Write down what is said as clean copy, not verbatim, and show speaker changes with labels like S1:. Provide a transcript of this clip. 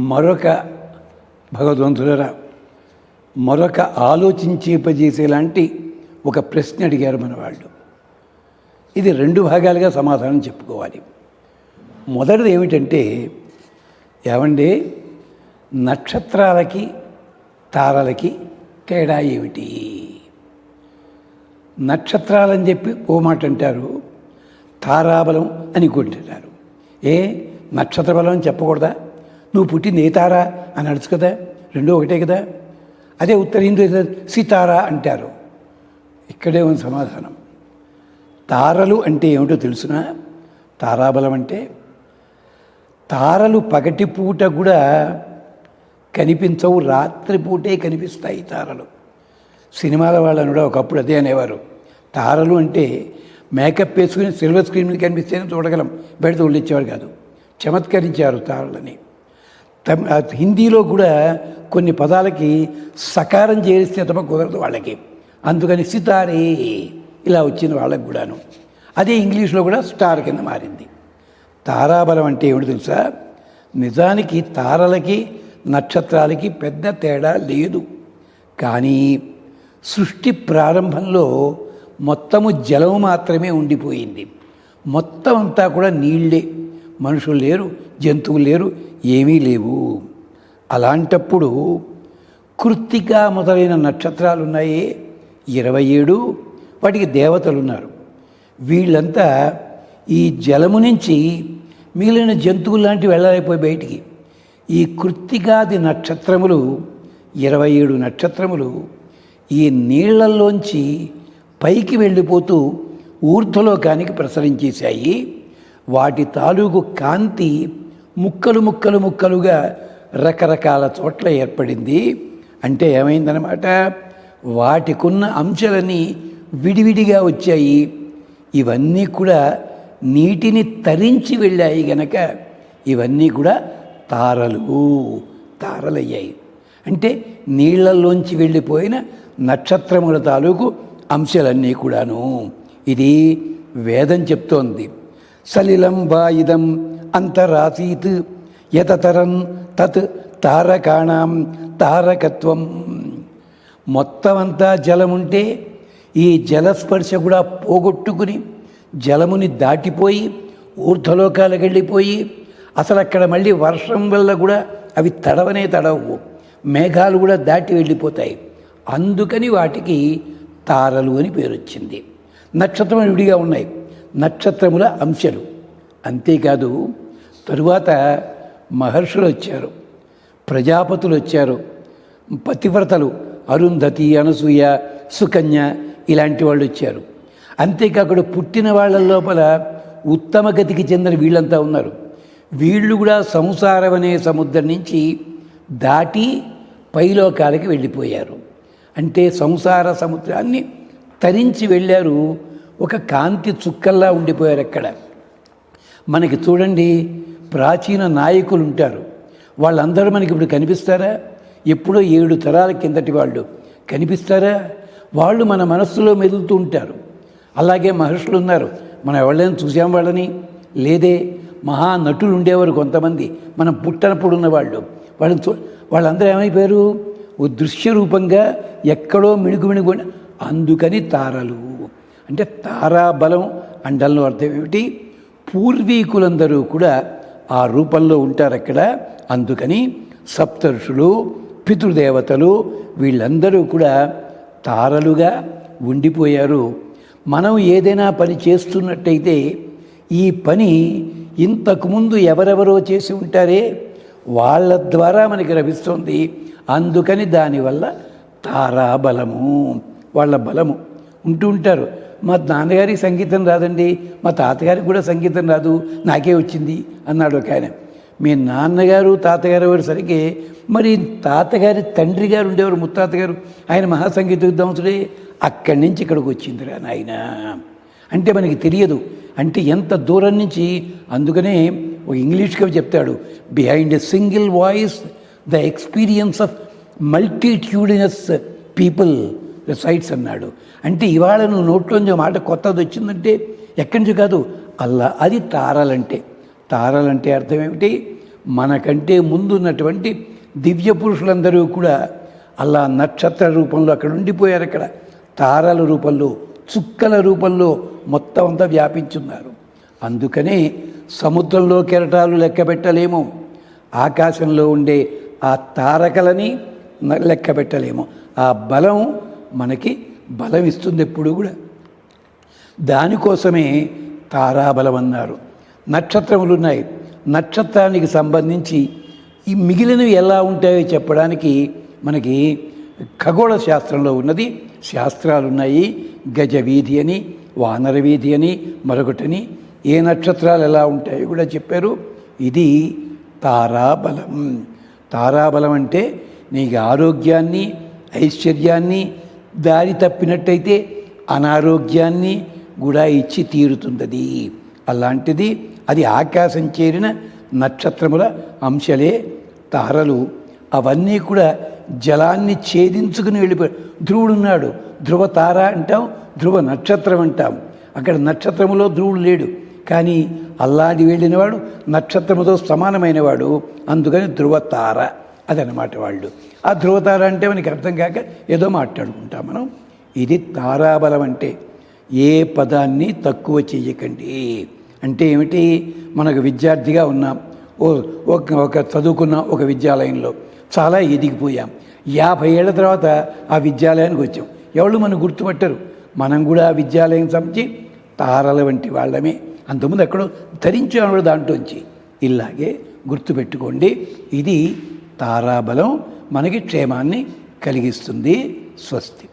S1: మరొక భగవద్వంతులరా మరొక ఆలోచించేపజేసేలాంటి ఒక ప్రశ్న అడిగారు మన వాళ్ళు. ఇది రెండు భాగాలుగా సమాధానం చెప్పుకోవాలి. మొదటిది ఏమిటంటే, ఏమండి నక్షత్రాలకి తారలకి తేడా ఏమిటి? నక్షత్రాలని చెప్పి ఓ మాట అంటారు, తారాబలం అని కొంటారు. నక్షత్ర బలం అని చెప్పకూడదా? నువ్వు పుట్టింది ఏ తారా అని అడుచు కదా, రెండూ ఒకటే కదా. అదే ఉత్తర హిందూ సితారా అంటారు. ఇక్కడే ఉంది సమాధానం. తారలు అంటే ఏమిటో తెలుసునా? తారాబలం అంటే తారలు పగటిపూట కూడా కనిపించవు, రాత్రిపూటే కనిపిస్తాయి తారలు. సినిమాల వాళ్ళని కూడా ఒకప్పుడు అదే అనేవారు. తారలు అంటే మేకప్ వేసుకుని సిల్వర్ స్క్రీన్ మీద కనిపిస్తేనే చూడగలం, బయట ఒళ్ళిచ్చేవారు కాదు. చమత్కరించారు తారలని. హిందీలో కూడా కొన్ని పదాలకి సకారం చేస్తే తప్ప కుదరదు వాళ్ళకి, అందుకని సితారే ఇలా వచ్చింది వాళ్ళకి కూడాను. అదే ఇంగ్లీష్లో కూడా స్టార్ కింద మారింది. తారాబలం అంటే ఏమిటి తెలుసా? నిజానికి తారలకి నక్షత్రాలకి పెద్ద తేడా లేదు. కానీ సృష్టి ప్రారంభంలో మొత్తము జలం మాత్రమే ఉండిపోయింది. మొత్తం అంతా కూడా నీళ్ళే, మనుషులు లేరు, జంతువులు లేరు, ఏమీ లేవు. అలాంటప్పుడు కృత్తిక మొదలైన నక్షత్రాలు ఉన్నాయి 27, వాటికి దేవతలు ఉన్నారు. వీళ్ళంతా ఈ జలము నుంచి మిగిలిన జంతువులు లాంటివి వెళ్ళలేకపోయి బయటికి. ఈ కృత్తికాది నక్షత్రములు 27 నక్షత్రములు ఈ నీళ్లల్లోంచి పైకి వెళ్ళిపోతూ ఊర్ధ్వలోకానికి ప్రసరించేశాయి. వాటి తాలూకు కాంతి ముక్కలు ముక్కలు ముక్కలుగా రకరకాల చోట్ల ఏర్పడింది. అంటే ఏమైందనమాట, వాటికున్న అంశాలన్నీ విడివిడిగా వచ్చాయి. ఇవన్నీ కూడా నీటిని తరించి వెళ్ళాయి గనక ఇవన్నీ కూడా తారలయ్యాయి. అంటే నీళ్లలోంచి వెళ్ళిపోయిన నక్షత్రముల తాలూకు అంశాలన్నీ కూడాను. ఇది వేదం చెప్తోంది. సలిలం వాయిదం అంతరాసీత్ యతతరం తత్ తారకాణం తారకత్వం. మొత్తం అంతా జలముంటే ఈ జలస్పర్శ కూడా పోగొట్టుకుని జలముని దాటిపోయి ఊర్ధ్వలోకాలకు వెళ్ళిపోయి అసలు అక్కడ మళ్ళీ వర్షం వల్ల కూడా అవి తడవవు, మేఘాలు కూడా దాటి వెళ్ళిపోతాయి. అందుకని వాటికి తారలు అని పేరు వచ్చింది. నక్షత్రములు విడిగా ఉన్నాయి, నక్షత్రముల అంశాలు. అంతేకాదు తరువాత మహర్షులు వచ్చారు, ప్రజాపతులు వచ్చారు, పతివ్రతలు అరుంధతి, అనసూయ, సుకన్య ఇలాంటి వాళ్ళు వచ్చారు. అంతేకాకుండా పుట్టిన వాళ్ళ లోపల ఉత్తమ గతికి చెందిన వీళ్ళంతా ఉన్నారు. వీళ్ళు కూడా సంసారం అనే సముద్రం నుంచి దాటి పైలోకాలకి వెళ్ళిపోయారు. అంటే సంసార సముద్రాన్ని తరించి వెళ్ళారు. ఒక కాంతి చుక్కల్లా ఉండిపోయారు అక్కడ. మనకి చూడండి, ప్రాచీన నాయకులు ఉంటారు, వాళ్ళందరూ మనకి ఇప్పుడు కనిపిస్తారా? ఎప్పుడో 7 తరాల కిందటి వాళ్ళు కనిపిస్తారా? వాళ్ళు మన మనస్సులో మెదులుతూ ఉంటారు. అలాగే మహర్షులు ఉన్నారు, మనం ఎవరైనా చూసాం వాళ్ళని? లేదే. మహానటులు ఉండేవారు కొంతమంది, మనం పుట్టనప్పుడు ఉన్నవాళ్ళు. వాళ్ళందరూ ఏమైపోయారు? ఓ దృశ్య రూపంగా ఎక్కడో మిణుగు. అందుకని తారలు అంటే తారాబలం అండంలో అర్థం ఏమిటి? పూర్వీకులందరూ కూడా ఆ రూపంలో ఉంటారు అక్కడ. అందుకని సప్తర్షులు, పితృదేవతలు వీళ్ళందరూ కూడా తారలుగా ఉండిపోయారు. మనం ఏదైనా పని చేస్తున్నట్టయితే ఈ పని ఇంతకుముందు ఎవరెవరో చేసి ఉంటారే వాళ్ళ ద్వారా మనకి లభిస్తుంది. అందుకని దానివల్ల తారాబలము, వాళ్ళ బలము ఉంటూ ఉంటారు. మా నాన్నగారికి సంగీతం రాదండి, మా తాతగారికి కూడా సంగీతం రాదు, నాకే వచ్చింది అన్నాడు ఒక ఆయన. మీ నాన్నగారు తాతగారు ఎవరు సరిగే, మరి తాతగారి తండ్రి గారు ఉండేవారు, ముత్తాతగారు, ఆయన మహాసంగీత విద్వాంసుడే. అక్కడి నుంచి ఇక్కడికి వచ్చిందిరా నాయన అంటే మనకి తెలియదు. అంటే ఎంత దూరం నుంచి. అందుకనే ఒక ఇంగ్లీష్ కవి చెప్తాడు, behind a single voice the experience of multitudinous people resides అన్నాడు. అంటే ఇవాళ నువ్వు నోట్లోంచి మాట కొత్తది వచ్చిందంటే ఎక్కడి నుంచి కాదు, అల్లా. అది తారలంటే. తారలంటే అర్థం ఏమిటి? మనకంటే ముందున్నటువంటి దివ్య పురుషులందరూ కూడా అలా నక్షత్ర రూపంలో అక్కడ ఉండిపోయారు. అక్కడ తారల రూపంలో, చుక్కల రూపంలో మొత్తం అంతా వ్యాపించున్నారు. అందుకనే సముద్రంలో కెరటాలు లెక్క పెట్టలేము, ఆకాశంలో ఉండే ఆ తారకలని లెక్క పెట్టలేము. ఆ బలం మనకి బలం ఇస్తుంది ఎప్పుడు కూడా. దానికోసమే తారాబలం అన్నారు. నక్షత్రములు ఉన్నాయి. నక్షత్రానికి సంబంధించి ఈ మిగిలినవి ఎలా ఉంటాయో చెప్పడానికి మనకి ఖగోళ శాస్త్రంలో ఉన్నది శాస్త్రాలు ఉన్నాయి. గజవీధి అని, వానర వీధి అని, మరొకటని ఏ నక్షత్రాలు ఎలా ఉంటాయో కూడా చెప్పారు. ఇది తారాబలం. తారాబలం అంటే నీకు ఆరోగ్యాన్ని, ఐశ్వర్యాన్ని, దారి తప్పినట్టయితే అనారోగ్యాన్ని కూడా ఇచ్చి తీరుతుంది. అలాంటిది అది ఆకాశం చేరిన నక్షత్రముల అంశలే తారలు. అవన్నీ కూడా జలాన్ని ఛేదించుకుని వెళ్ళిపోయాడు. ధ్రువుడున్నాడు, ధ్రువ తార అంటాం, ధ్రువ నక్షత్రం అంటాం. అక్కడ నక్షత్రములో ధ్రువుడు లేడు, కానీ అల్లాడి వెళ్ళినవాడు నక్షత్రముతో సమానమైనవాడు. అందుకని ధ్రువతార అదనమాట వాళ్ళు. ఆ ధ్రువతార అంటే మనకి అర్థం కాక ఏదో మాట్లాడుకుంటాం మనం. ఇది తారాబలం అంటే. ఏ పదాన్ని తక్కువ చెయ్యకండి. అంటే ఏమిటి? మనకు విద్యార్థిగా ఉన్నాం, ఒక చదువుకున్న ఒక విద్యాలయంలో చాలా ఎదిగిపోయాం. 50 ఏళ్ల తర్వాత ఆ విద్యాలయానికి వచ్చాం. ఎవరు మనం గుర్తుపట్టరు. మనం కూడా ఆ విద్యాలయం సంబంధించి తారల వంటి వాళ్ళమే. అంతకుముందు ఎక్కడో ధరించేవాడు దాంట్లోంచి. ఇలాగే గుర్తుపెట్టుకోండి. ఇది తారాబలం మనకి క్షేమాన్ని కలిగిస్తుంది. స్వస్తి.